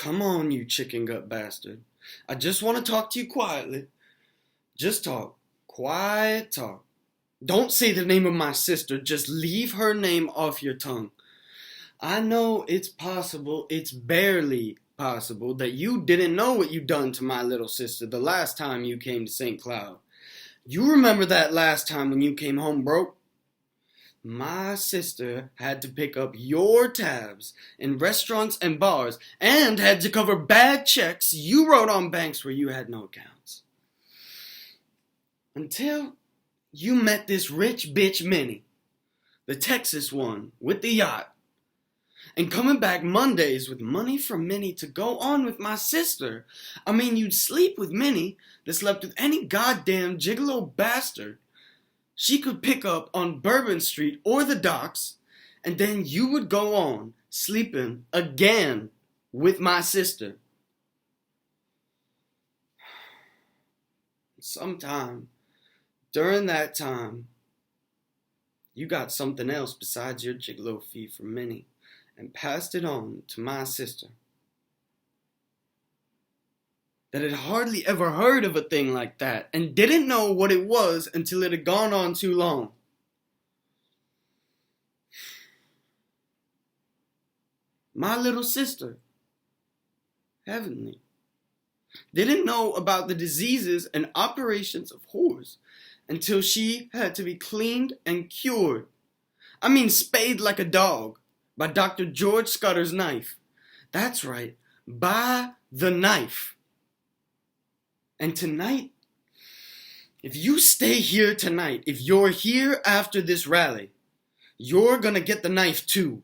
Come on, you chicken gut bastard. I just want to talk to you quietly. Just talk. Quiet talk. Don't say the name of my sister. Just leave her name off your tongue. I know it's possible, it's barely possible, that you didn't know what you done to my little sister the last time you came to St. Cloud. You remember that last time when you came home broke? My sister had to pick up your tabs in restaurants and bars and had to cover bad checks you wrote on banks where you had no accounts. Until you met this rich bitch Minnie, the Texas one with the yacht, and coming back Mondays with money from Minnie to go on with my sister. I mean, you'd sleep with Minnie that slept with any goddamn gigolo bastard she could pick up on Bourbon Street or the docks, and then you would go on sleeping again with my sister. Sometime during that time, you got something else besides your gigolo fee from Minnie and passed it on to my sister that had hardly ever heard of a thing like that and didn't know what it was until it had gone on too long. My little sister, Heavenly, didn't know about the diseases and operations of whores until she had to be cleaned and cured. I mean, spayed like a dog by Dr. George Scudder's knife. That's right, by the knife. And tonight, if you stay here tonight, if you're here after this rally, you're gonna get the knife too.